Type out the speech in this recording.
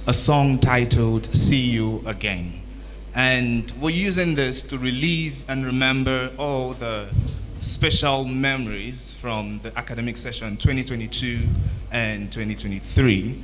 a song titled See You Again. And we're using this to relive and remember all the special memories from the academic session 2022 and 2023.